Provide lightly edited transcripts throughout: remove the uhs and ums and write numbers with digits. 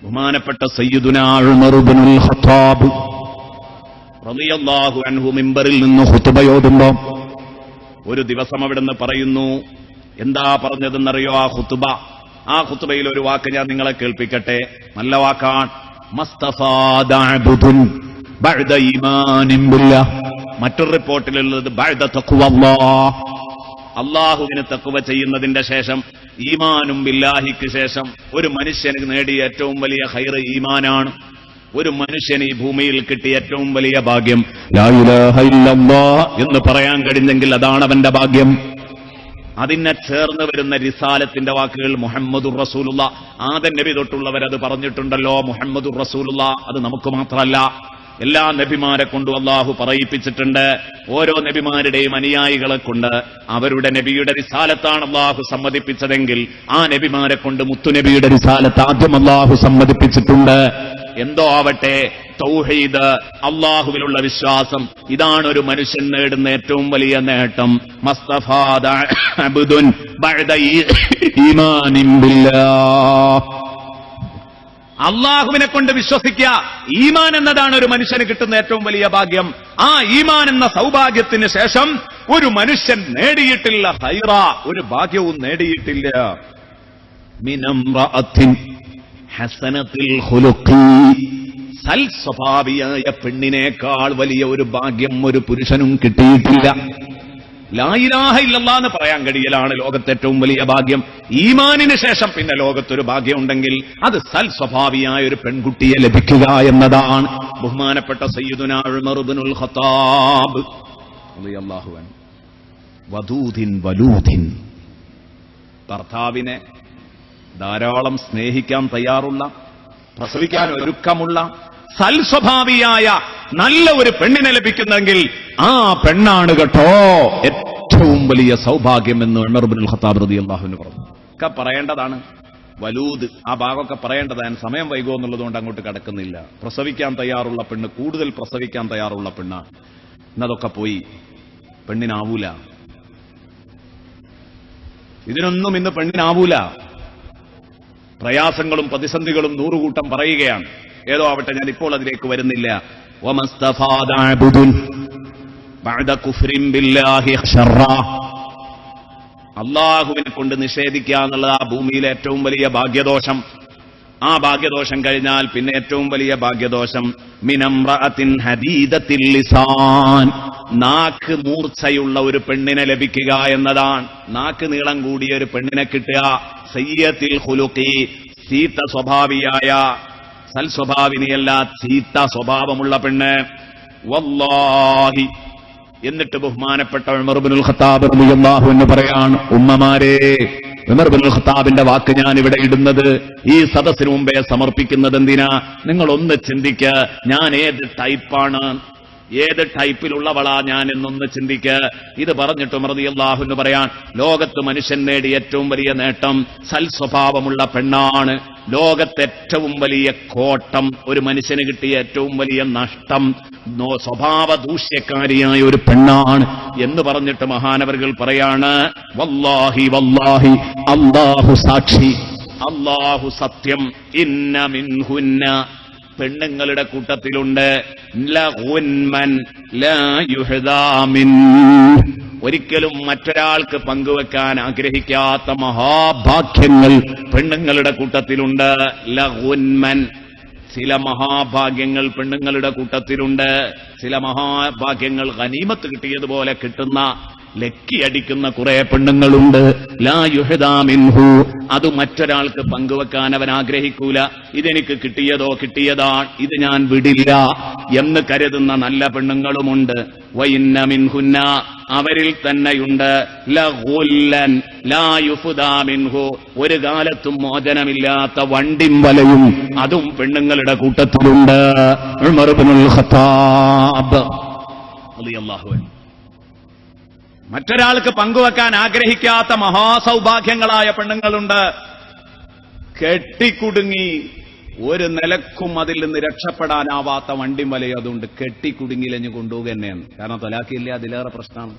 ബഹുമാനപ്പെട്ട സയ്യിദുനാ ഉമർ ഇബ്നുൽ ഖത്താബ് റളിയല്ലാഹു അൻഹു മിമ്പറിൽ നിന്ന് ഖുതുബയോതുമ്പോൾ ഒരു ദിവസം അവിടുന്ന് പറയുന്നു, എന്താ പറഞ്ഞതെന്നറിയോ ആ ഖുതുബയിൽ ഒരു വാക്ക് ഞാൻ നിങ്ങളെ കേൾപ്പിക്കട്ടെ. നല്ല വാക്കാണ്. മസ്തഫാദ അബ്ദുൻ ബഅദ ഈമാനിൻ ബില്ലാഹ്. മറ്റൊരു റിപ്പോർട്ടിലുള്ളത് ബഅദ തഖ്വല്ലാഹ്. അള്ളാഹുവിന് തഖ്വ ചെയ്യുന്നതിന്റെ ശേഷം, ഈമാനും ബില്ലാഹിക്ക് ശേഷം ഒരു മനുഷ്യന് നേടിയ ഏറ്റവും വലിയ ഖൈർ ഈമാനാണ്. ഒരു മനുഷ്യന് ഈ ഭൂമിയിൽ കിട്ടിയ ഏറ്റവും വലിയ ഭാഗ്യം ലാ ഇലാഹ ഇല്ലല്ലാഹ് എന്ന് പറയാൻ കഴിഞ്ഞെങ്കിൽ അതാണ് അവന്റെ ഭാഗ്യം. അതിനെ ചേർന്ന് വരുന്ന റിസാലത്തിന്റെ വാക്കുകൾ മുഹമ്മദുർ റസൂലുള്ളാഹ്. ആദം നബി തൊട്ടുള്ളവരത് പറഞ്ഞിട്ടുണ്ടല്ലോ. മുഹമ്മദുർ റസൂലുള്ളാഹ് അത് നമുക്ക് മാത്രമല്ല, എല്ലാ നബിമാരെ കൊണ്ടും അള്ളാഹു പറയിപ്പിച്ചിട്ടുണ്ട്. ഓരോ നബിമാരുടെയും അനുയായികളെ കൊണ്ട് അവരുടെ നബിയുടെ റിസാലത്താണ് അള്ളാഹു സമ്മതിപ്പിച്ചതെങ്കിൽ ആ നബിമാരെ കൊണ്ട് മുത്തുനബിയുടെ റിസാലത്ത് ആദ്യം അള്ളാഹു സമ്മതിപ്പിച്ചിട്ടുണ്ട്. എന്തോ ആവട്ടെ, തൗഹീദ്, അള്ളാഹുവിലുള്ള വിശ്വാസം, ഇതാണ് ഒരു മനുഷ്യൻ നേടുന്ന ഏറ്റവും വലിയ നേട്ടം. മസ്തഫാദ അബ്ദുൻ ബഅദ ഈമാനിൻ ബില്ലാഹ്. അള്ളാഹുവിനെ കൊണ്ട് വിശ്വസിക്കുക, ഈമാൻ എന്നതാണ് ഒരു മനുഷ്യന് കിട്ടുന്ന ഏറ്റവും വലിയ ഭാഗ്യം. ആ ഈമാൻ എന്ന സൗഭാഗ്യത്തിന് ശേഷം ഒരു മനുഷ്യൻ നേടിയിട്ടില്ല ഖൈറ, ഒരു ഭാഗ്യവും നേടിയിട്ടില്ല. മിനംറഅത്തിൻ ഹസനത്തിൽ ഖുലുഖി. സൽ സ്വഭാവിയായ പെണ്ണിനേക്കാൾ വലിയ ഒരു ഭാഗ്യം ഒരു പുരുഷനും കിട്ടിയിട്ടില്ല. ലാ ഇലാഹ ഇല്ലല്ലാഹ് എന്ന് പറയാൻ കഴിയലാണ് ലോകത്തെ ഏറ്റവും വലിയ ഭാഗ്യം. ഈമാനിന് ശേഷം പിന്നെ ലോകത്തൊരു ഭാഗ്യമുണ്ടെങ്കിൽ അത് സൽ സ്വഭാവിയായ ഒരു പെൺകുട്ടിയെ ലഭിക്കുക എന്നതാണ്. ബഹുമാനപ്പെട്ട സയ്യിദുനാ ഉമർ ഇബ്നുൽ ഖത്താബ് റളിയല്ലാഹു അൻഹു വദൂദിൻ വലൂദിൻ, ഭർത്താവിനെ ധാരാളം സ്നേഹിക്കാൻ തയ്യാറുള്ള, പ്രസവിക്കാൻ ഒരുക്കമുള്ള, സൽസ്വഭാവിയായ നല്ല ഒരു പെണ്ണിനെ ലഭിക്കുന്നെങ്കിൽ ആ പെണ്ണാണ് കേട്ടോ ഏറ്റവും വലിയ സൗഭാഗ്യം എന്ന് ഉമർ ഇബ്നുൽ ഖത്താബ് റളിയല്ലാഹു അൻഹു പറഞ്ഞു. ഒക്കെ പറയേണ്ടതാണ്. വലൂദ്, ആ ഭാഗമൊക്കെ പറയേണ്ടതാണ്. സമയം വൈകുമോ എന്നുള്ളതുകൊണ്ട് അങ്ങോട്ട് കടക്കുന്നില്ല. പ്രസവിക്കാൻ തയ്യാറുള്ള പെണ്ണ്, കൂടുതൽ പ്രസവിക്കാൻ തയ്യാറുള്ള പെണ്ണാണ്. ഇന്നതൊക്കെ പോയി, പെണ്ണിനാവൂല. ഇതിനൊന്നും ഇന്ന് പെണ്ണിനാവൂല. പ്രയാസങ്ങളും പ്രതിസന്ധികളും നൂറുകൂട്ടം പറയുകയാണ്. ഏതോ ആവട്ടെ, ഞാൻ ഇപ്പോൾ അതിലേക്ക് വരുന്നില്ല. വമസ്തഫാദ അബ്ദുൻ ബഅദ കുഫ്രിൻ ബില്ലാഹി ശർറ. അല്ലാഹുവിനെ കൊണ്ട് നിഷേധിക്കുക എന്നുള്ളത് ആ ഭൂമിയിലെ ഏറ്റവും വലിയ ഭാഗ്യദോഷം. ആ ഭാഗ്യദോഷം കഴിഞ്ഞാൽ പിന്നെ ഏറ്റവും വലിയ ഭാഗ്യദോഷം മിനംറഅത്തിൻ ഹദീദത്തിൽ ലിസാൻ. നാക്ക് മൂർച്ചയുള്ള ഒരു പെണ്ണിനെ ലഭിക്കുക എന്നതാണ്. നാക്ക് നീളം കൂടിയ ഒരു പെണ്ണിനെ കിട്ടുക. സയ്യത്തിൽ ഖുലുഖി, ചീത്ത സ്വഭാവിയായ, സൽസ്വഭാവിനിയല്ല, ചീത്ത സ്വഭാവമുള്ള പെണ്ണ്. വല്ലാഹി. എന്നിട്ട് ബഹുമാനപ്പെട്ട ഉമർ ഇബ്നുൽ ഖത്താബ് റളിയല്ലാഹു അൻഹു പറയാണ്, ഉമ്മമാരെ, ഉമർ ഇബ്നുൽ ഖത്താബിന്റെ വാക്ക് ഞാൻ ഇവിടെ ഇടുന്നത്, ഈ സദസ്സിന് മുമ്പേ സമർപ്പിക്കുന്നത് എന്തിനാ? നിങ്ങൾ ഒന്ന് ചിന്തിക്ക്, ഞാൻ ഏത് ടൈപ്പാണ്, ഏത് ടൈപ്പിലുള്ളവളാ ഞാൻ എന്നൊന്ന് ചിന്തിക്ക്. ഇത് പറഞ്ഞിട്ട് ഉമർ റളിയല്ലാഹു അൻഹു പറയാൻ, ലോകത്ത് മനുഷ്യൻ നേടിയ ഏറ്റവും വലിയ നേട്ടം സൽസ്വഭാവമുള്ള പെണ്ണാണ്. ലോകത്തെ ഏറ്റവും വലിയ കോട്ടം, ഒരു മനുഷ്യന് കിട്ടിയ ഏറ്റവും വലിയ നഷ്ടം സ്വഭാവ ദൂഷ്യക്കാരിയായ ഒരു പെണ്ണാണ് എന്ന് പറഞ്ഞിട്ട് മഹാനവറുകൾ പറയാണ്, വല്ലാഹി വല്ലാഹി, അല്ലാഹു സാക്ഷി, അല്ലാഹു സത്യം, ഇന്ന മിൻഹുന്ന, പെണ്ണുങ്ങളുടെ കൂട്ടത്തിലുണ്ട് ലഗുൻമൻ ലാ യുഹദാ മിൻ, ഒരിക്കലും മറ്റൊരാൾക്ക് പങ്കുവെക്കാൻ ആഗ്രഹിക്കാത്ത മഹാഭാഗ്യങ്ങൾ പെണ്ണുങ്ങളുടെ കൂട്ടത്തിലുണ്ട്. ലഗുൻമൻ, ചില മഹാഭാഗ്യങ്ങൾ പെണ്ണുങ്ങളുടെ കൂട്ടത്തിലുണ്ട്. ചില മഹാഭാഗ്യങ്ങൾ ഗനീമത്ത് കിട്ടിയതുപോലെ കിട്ടുന്ന, ലക്കിയടിക്കുന്ന കുറെ പെണ്ണുങ്ങളുണ്ട്. ലാ യുഹദാ മിൻഹു, അത് മറ്റൊരാൾക്ക് പങ്കുവെക്കാൻ അവൻ ആഗ്രഹിക്കൂല. ഇതെനിക്ക് കിട്ടിയതാണ്, ഇത് ഞാൻ വിടില്ല എന്ന് കരുതുന്ന നല്ല പെണ്ണുങ്ങളുമുണ്ട്. വഇന്ന മിൻഹുന്ന, അവരിൽ തന്നെയുണ്ട് ലഗുല്ലൻ ലാ യുഫ്ദാ മിൻഹു, ഒരു കാലത്തും മോചനമില്ലാത്ത വണ്ടിം വലയും, അതും പെണ്ണുങ്ങളുടെ കൂട്ടത്തിലുണ്ട്. ഉമർ ഇബ്നുൽ ഖത്താബ് റളിയല്ലാഹു അൻഹു. മറ്റൊരാൾക്ക് പങ്കുവെക്കാൻ ആഗ്രഹിക്കാത്ത മഹാസൗഭാഗ്യങ്ങളായ പെണ്ണുങ്ങളുണ്ട്. കെട്ടിക്കുടുങ്ങി ഒരു നിലക്കും അതിൽ നിന്ന് രക്ഷപ്പെടാനാവാത്ത വണ്ടി വലയും അതുകൊണ്ട് കെട്ടിക്കുടുങ്ങിലഞ്ഞു കൊണ്ടുപോകുക തന്നെയാണ്. കാരണം തലാഖില്ല, അതിലേറെ പ്രശ്നമാണ്.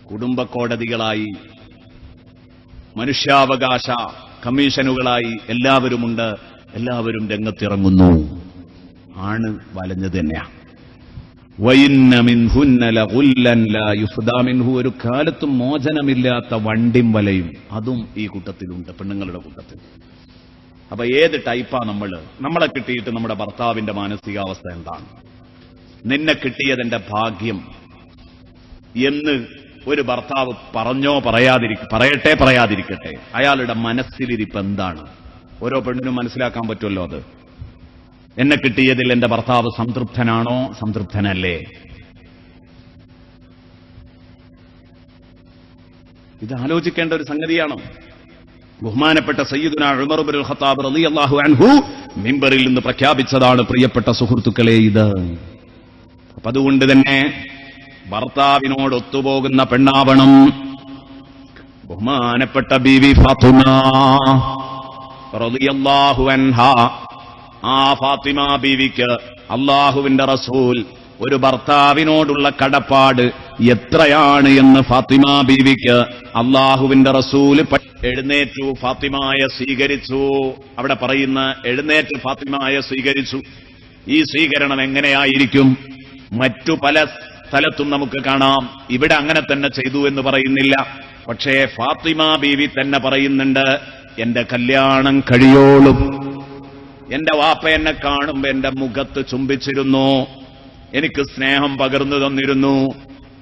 കുടുംബ കോടതികളായി, മനുഷ്യാവകാശ കമ്മീഷനുകളായി എല്ലാവരുമുണ്ട്. എല്ലാവരും രംഗത്തിറങ്ങുന്നു. ആണ് വലഞ്ഞത് തന്നെയാണ്. വഇന്ന മിൻഹുന്ന ലഗുല്ലൻ ലാ യുഫ്ദാ മിൻഹു, ഒരു കാലത്തും മോചനമില്ലാത്ത വണ്ടിം വലയും അതും ഈ കൂട്ടത്തിലുണ്ട്, പെണ്ണുങ്ങളുടെ കൂട്ടത്തിൽ. അപ്പൊ ഏത് ടൈപ്പാ നമ്മളെ കിട്ടിയിട്ട് നമ്മുടെ ഭർത്താവിന്റെ മാനസികാവസ്ഥ എന്താണ്? നിന്നെ കിട്ടിയതെന്റെ ഭാഗ്യം എന്ന് ഒരു ഭർത്താവ് പറയട്ടെ പറയാതിരിക്കട്ടെ, അയാളുടെ മനസ്സിലിരിപ്പ് എന്താണ്? ഓരോ പെണ്ണിനും മനസ്സിലാക്കാൻ പറ്റുമല്ലോ അത്. എന്നെ കിട്ടിയതിൽ എന്റെ ഭർത്താവ് സംതൃപ്തനാണോ, സംതൃപ്തനല്ലേ? ഇത് ആലോചിക്കേണ്ട ഒരു സംഗതിയാണ്. ബഹുമാനപ്പെട്ട സയ്യിദുനാ ഉമർ ഇബ്നുൽ ഖത്താബ് റളിയല്ലാഹു അൻഹു മിമ്പറിൽ നിന്ന് പ്രഖ്യാപിച്ചതാണ്, പ്രിയപ്പെട്ട സുഹൃത്തുക്കളെ, ഇത്. അപ്പൊ അതുകൊണ്ട് തന്നെ ഭർത്താവിനോട് ഒത്തുപോകുന്ന പെണ്ണാവണം. ബഹുമാനപ്പെട്ട ബീവി ഫാത്തിമ റളിയല്ലാഹു അൻഹാ, ആ ഫാത്തിമ ബീവിക്ക് അല്ലാഹുവിന്റെ റസൂൽ ഒരു ഭർത്താവിനോടുള്ള കടപ്പാട് എത്രയാണ് എന്ന് ഫാത്തിമ ബീവിക്ക് അല്ലാഹുവിന്റെ റസൂൽ എഴുന്നേറ്റു ഫാത്തിമയെ സ്വീകരിച്ചു. അവിടെ പറയുന്ന എഴുന്നേറ്റ് ഫാത്തിമയെ സ്വീകരിച്ചു. ഈ സ്വീകരണം എങ്ങനെയായിരിക്കും? മറ്റു പല സ്ഥലത്തും നമുക്ക് കാണാം, ഇവിടെ അങ്ങനെ തന്നെ ചെയ്തു എന്ന് പറയുന്നില്ല. പക്ഷേ ഫാത്തിമ ബീവി തന്നെ പറയുന്നുണ്ട്, എന്റെ കല്യാണം കഴിയോളും എന്റെ വാപ്പ എന്നെ കാണുമ്പോ എന്റെ മുഖത്ത് ചുംബിച്ചിരുന്നു, എനിക്ക് സ്നേഹം പകർന്നു തന്നിരുന്നു.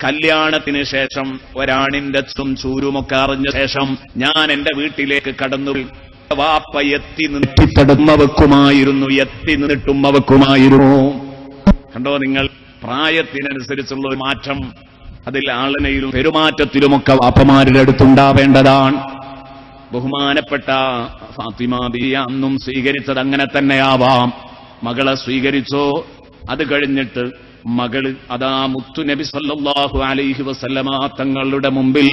കല്യാണത്തിന് ശേഷം ഒരാണിന്റെ ചൂരുമൊക്കെ അറിഞ്ഞ ശേഷം ഞാൻ എന്റെ വീട്ടിലേക്ക് കടന്നു, വാപ്പ എത്തി നിന്നിട്ടുമ്മ വെക്കുമായിരുന്നു. കണ്ടോ നിങ്ങൾ, പ്രായത്തിനനുസരിച്ചുള്ള ഒരു മാറ്റം അതിൽ ആളനയിലും പെരുമാറ്റത്തിലുമൊക്കെ വാപ്പമാരുടെ അടുത്തുണ്ടാവേണ്ടതാണ്. ബഹുമാനപ്പെട്ട ഫാത്തിമ ബീവി അന്നും സ്വീകരിച്ചത് അങ്ങനെ തന്നെയാവാം. മകളെ സ്വീകരിച്ചോ. അത് കഴിഞ്ഞിട്ട് മകള് അതാ മുത്തു നബി സല്ലല്ലാഹു അലൈഹി വസല്ലമ തങ്ങളുടെ മുമ്പിൽ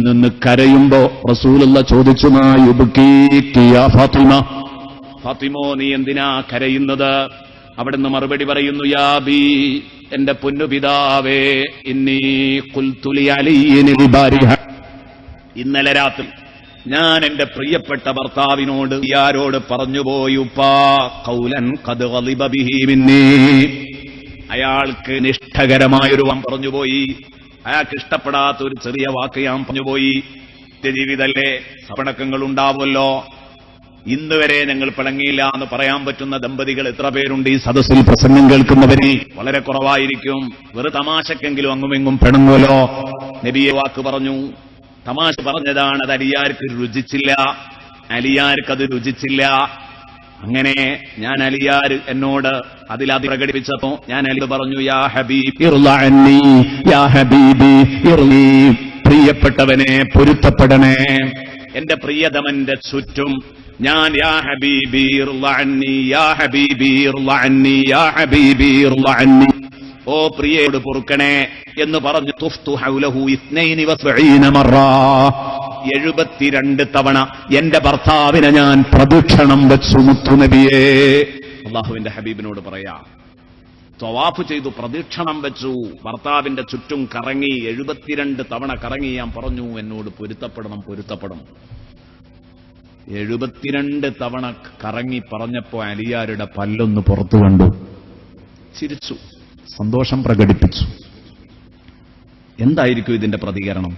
നിന്ന് കരയുമ്പോ റസൂലുള്ള ചോദിച്ചു, മാ യുബ്കീകി യാ ഫാത്തിമ, ഫാത്തിമോ നീ എന്തിനാ കരയുന്നത്? അവിടുന്ന് മറുപടി പറയുന്നു, യാ ബീ, എന്റെ പൊന്നുപിതാവേ, ഇന്നി ഖുൽതു ലി അലിയിനിൽ ബാരിഹ, ഇന്നലെ രാത്രി ഞാൻ എന്റെ പ്രിയപ്പെട്ട ഭർത്താവിനോട് ആരോട് പറഞ്ഞുപോയി, ഉപ്പാ ഖൗലൻ ഖദ് ഗളിബ ബിഹി മിന്നി, അയാൾക്ക് നിഷ്ഠകരമായൊരു പറഞ്ഞുപോയി, അയാൾക്ക് ഇഷ്ടപ്പെടാത്ത ഒരു ചെറിയ വാക്ക് ഞാൻ പറഞ്ഞുപോയി. ജീവിതല്ലേ, സപണക്കങ്ങൾ ഉണ്ടാവുമല്ലോ. ഇന്ന് വരെ ഞങ്ങൾ പിണങ്ങിയില്ല എന്ന് പറയാൻ പറ്റുന്ന ദമ്പതികൾ എത്ര പേരുണ്ട് ഈ സദസ്സിൽ? പ്രസംഗം കേൾക്കുന്നവരിൽ വളരെ കുറവായിരിക്കും. വെറു തമാശക്കെങ്കിലും അങ്ങുമെങ്ങും പിണങ്ങുമല്ലോ. നബിയെ വാക്ക് പറഞ്ഞു, തമാശ പറഞ്ഞതാണ്, അത് അലിയാർക്ക് രുചിച്ചില്ല, അലിയാർക്കത് രുചിച്ചില്ല. അങ്ങനെ ഞാൻ അലിയാർ എന്നോട് അതിലത് പ്രകടിപ്പിച്ചപ്പോ ഞാൻ അലി പറഞ്ഞു, യാ ഹബീബി ഇർള അന്നി, യാ ഹബീബി ഇർളി, പ്രിയപ്പെട്ടവനെ പൊരുത്തപ്പെടണേ, എന്റെ പ്രിയതമന്റെ ചുറ്റും ഞാൻ യാ ഹബീബി ഇർള അന്നി, യാ ഹബീബി ഇർള അന്നി, യാ ഹബീബി ഇർള അന്നി, ഓ പ്രിയയോട് പൊറുക്കണേ എന്ന് പറഞ്ഞു. തുഫ്തു ഹൗലഹു 72 മറ, 72 തവണ എന്റെ ഭർത്താവിനെ ഞാൻ പ്രദക്ഷിണം വെച്ചു മുത്തുനബിയേ. അല്ലാഹുവിന്റെ ഹബീബിനോട് പറയാ, തവാഫ് ചെയ്തു, പ്രദക്ഷിണം വെച്ചു, ഭർത്താവിന്റെ ചുറ്റും കറങ്ങി, 72 തവണ കറങ്ങി. ഞാൻ പറഞ്ഞു, എന്നോട് പൊരുത്തപ്പെടണം, പൊരുത്തപ്പെടണം. 72 തവണ കറങ്ങി പറഞ്ഞപ്പോ അലിയാരുടെ പല്ലൊന്ന് പുറത്തു കണ്ടു, ചിരിച്ചു, സന്തോഷം പ്രകടിപ്പിച്ചു. എന്തായിരിക്കും ഇതിന്റെ പ്രതികരണം?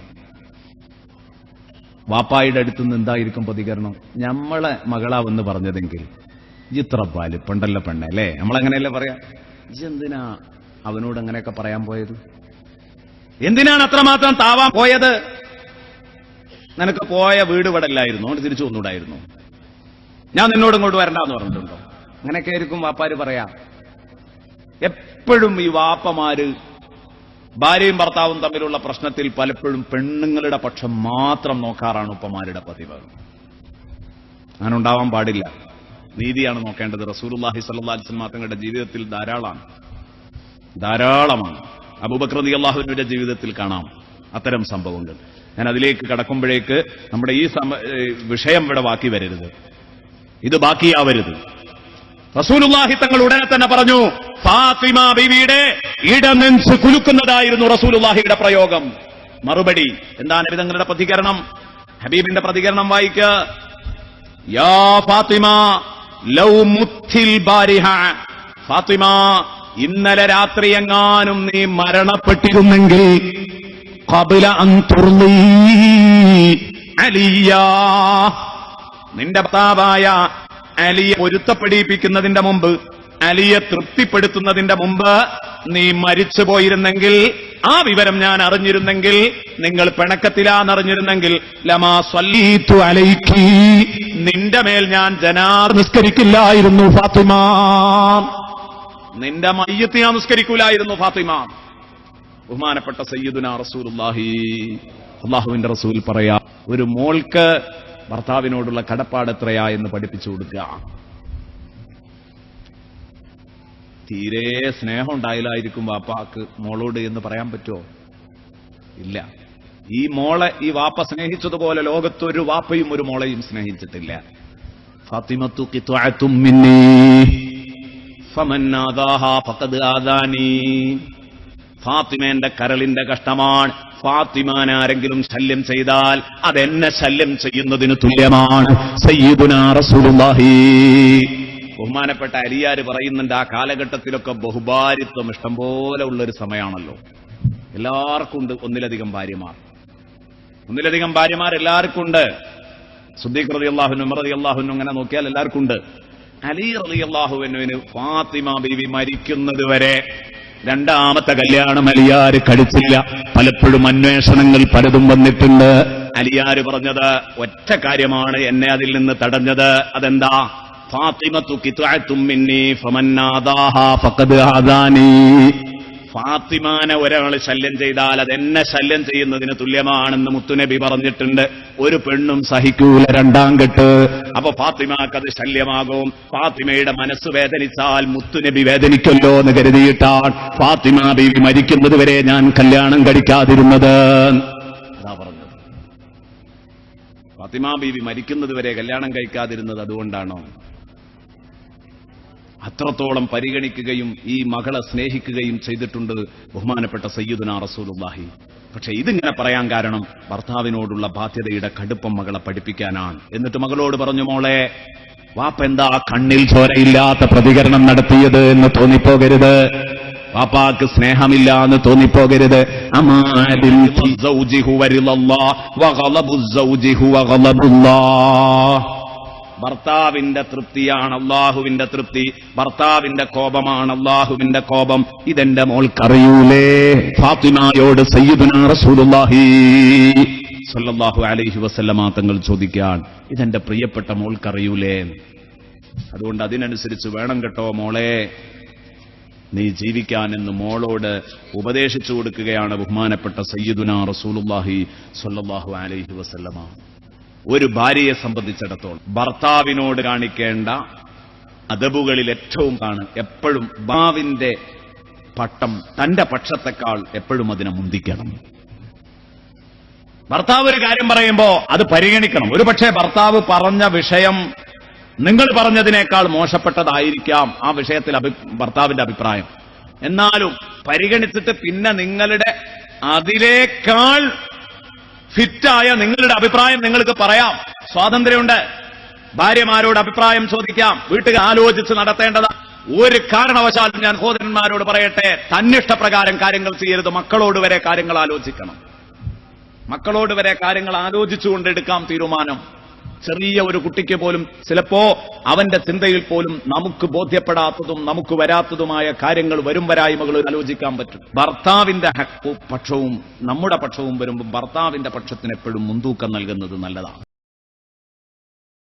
വാപ്പായുടെ അടുത്തുനിന്ന് എന്തായിരിക്കും പ്രതികരണം? നമ്മളെ മകളാവെന്ന് പറഞ്ഞതെങ്കിൽ ഇത്ര വലിപ്പുണ്ടല്ലോ പെണ്ണെ, അല്ലേ? നമ്മളങ്ങനെയല്ലേ പറയാ. എന്തിനാ അവനോട് അങ്ങനെയൊക്കെ പറയാൻ പോയത്? എന്തിനാണ് അത്രമാത്രം താവാൻ പോയത്? നിനക്ക് പോയ വീട് ഇവിടല്ലായിരുന്നു, അതുകൊണ്ട് തിരിച്ചു വന്നൂടായിരുന്നു. ഞാൻ നിന്നോട് ഇങ്ങോട്ട് വരണ്ടെന്ന് പറഞ്ഞിട്ടുണ്ടോ? അങ്ങനെയൊക്കെ ആയിരിക്കും വാപ്പാര് പറയാ. എപ്പോഴും ഈ വാപ്പമാര് ഭാര്യയും ഭർത്താവും തമ്മിലുള്ള പ്രശ്നത്തിൽ പലപ്പോഴും പെണ്ണുങ്ങളുടെ പക്ഷം മാത്രം നോക്കാറാണ് ഉപ്പമാരുടെ പതിവ്. അങ്ങനെ ഉണ്ടാവാൻ പാടില്ല. നീതിയാണ് നോക്കേണ്ടത്. റസൂലുള്ളാഹി സ്വല്ലല്ലാഹു അലൈഹി വസല്ലം തങ്ങളുടെ ജീവിതത്തിൽ ധാരാളമാണ്. അബൂബക്കർ റളിയല്ലാഹുവിന്റെ ജീവിതത്തിൽ കാണാം അത്തരം സംഭവങ്ങൾ. ഞാൻ അതിലേക്ക് കടക്കുമ്പോഴേക്ക് നമ്മുടെ ഈ വിഷയം ഇവിടെ ബാക്കി വരരുത്, ഇത് ബാക്കിയാവരുത്. റസൂലുള്ളാഹി തങ്ങൾ ഉടനെ തന്നെ പറഞ്ഞു, ഫാത്തിമ ബീവിയുടെ ഇടനെഞ്ച് കുലുക്കുന്നതായിരുന്നു റസൂലുള്ളാഹിയുടെ പ്രയോഗം. മറുപടി എന്താണ് നബി തങ്ങളുടെ പ്രതികരണം? ഹബീബിന്റെ പ്രതികരണം വായിക്കുക. യാ ഫാത്തിമ, ലൗ മുത്തിൽ ബാരിഹ, ഫാത്തിമ ഇന്നലെ രാത്രി എങ്ങാനും നീ മരണപ്പെട്ടിരുന്നെങ്കിൽ ഖബല അൻ തുർളി അലിയ, നിന്റെ ഭർത്താവായ അലിയെ പൊരുത്തപ്പെടിപ്പിക്കുന്നതിന്റെ മുമ്പ്, അലിയെ തൃപ്തിപ്പെടുത്തുന്നതിന്റെ മുമ്പ് നീ മരിച്ചു പോയിരുന്നെങ്കിൽ, ആ വിവരം ഞാൻ അറിഞ്ഞിരുന്നെങ്കിൽ, നിങ്ങൾ പിണക്കത്തിലാന്നറിഞ്ഞിരുന്നെങ്കിൽ, ലമാ സ്വല്ലീതു അലൈക്കി, നിന്റെ മേൽ ഞാൻ ജനാർ നിസ്കരിക്കില്ലായിരുന്നു ഫാത്തിമ, നിന്റെ മയ്യത്ത് ഞാൻ നിസ്കരിക്കൂലായിരുന്നു ഫാത്തിമ. ബഹുമാനപ്പെട്ട സയ്യിദുനാ റസൂലുള്ളാഹി, അല്ലാഹുവിന്റെ റസൂൽ പറയാ, ഒരു മോൾക്ക് ഭർത്താവിനോടുള്ള കടപ്പാട് എത്രയാ എന്ന് പഠിപ്പിച്ചു കൊടുക്കുക. തീരെ സ്നേഹം ഉണ്ടായില്ലായിരിക്കും വാപ്പാക്ക് മോളോട് എന്ന് പറയാൻ പറ്റുമോ? ഇല്ല. ഈ മോളെ ഈ വാപ്പ സ്നേഹിച്ചതുപോലെ ലോകത്തൊരു വാപ്പയും ഒരു മോളെയും സ്നേഹിച്ചിട്ടില്ല. ഫാത്തിമത്തു ഖിത്അത്തും മിന്നീ ഫമൻ നാദാഹാ ഫഖദ് ആദാനി, ഫാത്തിമേന്റെ കരളിന്റെ കഷ്ടമാണ്. ഫാത്തിമാനെ ആരെങ്കിലും ശല്യം ചെയ്താൽ അതെന്നെ ശല്യം ചെയ്യുന്നതിന് തുല്യമാണ്. സയ്യിദുനാ റസൂലുള്ളാഹി. ബഹുമാനപ്പെട്ട അലിയാർ പറയുന്നുണ്ട്, ആ കാലഘട്ടത്തിലൊക്കെ ബഹുഭാരിത്വം ഇഷ്ടം പോലെ ഉള്ളൊരു സമയമാണല്ലോ. എല്ലാവർക്കും ഉണ്ട് ഒന്നിലധികം ഭാര്യമാർ, ഒന്നിലധികം ഭാര്യമാർ എല്ലാവർക്കും ഉണ്ട്. സിദ്ദീഖ് റളിയല്ലാഹു അൻഹു, ഉമർ റളിയല്ലാഹു അൻഹു, അങ്ങനെ നോക്കിയാൽ എല്ലാവർക്കും ഉണ്ട്. അലി റളിയല്ലാഹു അൻഹുവിന് ഫാത്തിമ ബീവി മരിക്കുന്നത് വരെ രണ്ടാമത്തെ കല്യാണം അലിയാർ കഴിച്ചില്ല. പലപ്പോഴും അന്വേഷണങ്ങൾ പലതും വന്നിട്ടുണ്ട്. അലിയാർ പറഞ്ഞത് ഒറ്റ കാര്യമാണ് എന്നെ അതിൽ നിന്ന് തടഞ്ഞത്. അതെന്താ? ഫാത്തിമത്തു ഖിത്അത്തും മിന്നീ ഫമൻ നാദാഹാ ഫഖദ് ആദാനി. ഫാത്തിമാനെ ഒരാൾ ശല്യം ചെയ്താൽ അതെന്നെ ശല്യം ചെയ്യുന്നതിന് തുല്യമാണെന്ന് മുത്തുനബി പറഞ്ഞിട്ടുണ്ട്. ഒരു പെണ്ണും സഹിക്കൂല രണ്ടാം കെട്ട്. അപ്പൊ ഫാത്തിമാക്കത് ശല്യമാകും. ഫാത്തിമയുടെ മനസ്സ് വേദനിച്ചാൽ മുത്തുനബി വേദനിക്കല്ലോ എന്ന് കരുതിയിട്ടാണ് ഫാത്തിമ ബീവി മരിക്കുന്നത് വരെ ഞാൻ കല്യാണം കഴിക്കാതിരുന്നത്. അതാ പറഞ്ഞത്, ഫാത്തിമ ബീവി മരിക്കുന്നത് വരെ കല്യാണം കഴിക്കാതിരുന്നത് അതുകൊണ്ടാണോ? അത്രത്തോളം പരിഗണിക്കുകയും ഈ മകളെ സ്നേഹിക്കുകയും ചെയ്തിട്ടുണ്ട് ബഹുമാനപ്പെട്ട സയ്യിദുനാ റസൂലുള്ളാഹി. പക്ഷെ ഇതിങ്ങനെ പറയാൻ കാരണം ഭർത്താവിനോടുള്ള ബാധ്യതയുടെ കടുപ്പം മകളെ പഠിപ്പിക്കാനാണ്. എന്നിട്ട് മകളോട് പറഞ്ഞു, മോളെ, വാപ്പ എന്താ കണ്ണിൽ ചോരയില്ലാത്ത പ്രതികരണം നടത്തിയത് എന്ന് തോന്നിപ്പോകരുത്, വാപ്പാക്ക് സ്നേഹമില്ല എന്ന് തോന്നിപ്പോകരുത്. ഭർത്താവിന്റെ തൃപ്തിയാണ് അള്ളാഹുവിന്റെ തൃപ്തി, ഭർത്താവിന്റെ കോപമാണ് അള്ളാഹുവിന്റെ കോപം. ഇതെന്റെ മോൾക്കറിയൂലേ? ഫാത്തിമയോട് സയ്യിദുനാ റസൂലുള്ളാഹി സ്വല്ലല്ലാഹു അലൈഹി വസല്ലമ തങ്ങൾ ചോദിക്കാൻ, ഇതെന്റെ പ്രിയപ്പെട്ട മോൾക്കറിയൂലേ? അതുകൊണ്ട് അതിനനുസരിച്ച് വേണം കേട്ടോ മോളെ നീ ജീവിക്കാൻ എന്ന് മോളോട് ഉപദേശിച്ചു കൊടുക്കുകയാണ് ബഹുമാനപ്പെട്ട സയ്യിദുനാ റസൂലുള്ളാഹി സ്വല്ലല്ലാഹു അലൈഹി വസല്ലമ. ഒരു ഭാര്യയെ സംബന്ധിച്ചിടത്തോളം ഭർത്താവിനോട് കാണിക്കേണ്ട അദബുകളിൽ ഏറ്റവും എപ്പോഴും ഭർത്താവിന്റെ പട്ടം തന്റെ പക്ഷത്തെക്കാൾ എപ്പോഴും അതിനെ മുന്തിക്കണം. ഭർത്താവ് ഒരു കാര്യം പറയുമ്പോ അത് പരിഗണിക്കണം. ഒരു പക്ഷേ ഭർത്താവ് പറഞ്ഞ വിഷയം നിങ്ങൾ പറഞ്ഞതിനേക്കാൾ മോശപ്പെട്ടതായിരിക്കാം ആ വിഷയത്തിൽ ഭർത്താവിന്റെ അഭിപ്രായം. എന്നാലും പരിഗണിച്ചിട്ട് പിന്നെ നിങ്ങളുടെ അതിനേക്കാൾ ഫിറ്റായ നിങ്ങളുടെ അഭിപ്രായം നിങ്ങൾക്ക് പറയാം, സ്വാതന്ത്ര്യമുണ്ട്. ഭാര്യമാരോട് അഭിപ്രായം ചോദിക്കാം, വീട്ടിൽ ആലോചിച്ച് നടത്തേണ്ടത്. ഒരു കാരണവശാലും ഞാൻ സഹോദരന്മാരോട് പറയട്ടെ, തന്നിഷ്ടപ്രകാരം കാര്യങ്ങൾ ചെയ്യരുത്. മക്കളോട് വരെ കാര്യങ്ങൾ ആലോചിക്കണം. മക്കളോട് വരെ കാര്യങ്ങൾ ആലോചിച്ചുകൊണ്ടെടുക്കാം തീരുമാനം. ചെറിയ ഒരു കുട്ടിക്ക് പോലും ചിലപ്പോ അവന്റെ ചിന്തയിൽ പോലും നമുക്ക് ബോധ്യപ്പെടാത്തതും നമുക്ക് വരാത്തതുമായ കാര്യങ്ങൾ വരും വരായ്മകൾ ആലോചിക്കാൻ പറ്റും. ഭർത്താവിന്റെ പക്ഷവും നമ്മുടെ പക്ഷവും വരുമ്പോൾ ഭർത്താവിന്റെ പക്ഷത്തിന് എപ്പോഴും മുൻതൂക്കം നൽകുന്നത് നല്ലതാണ്.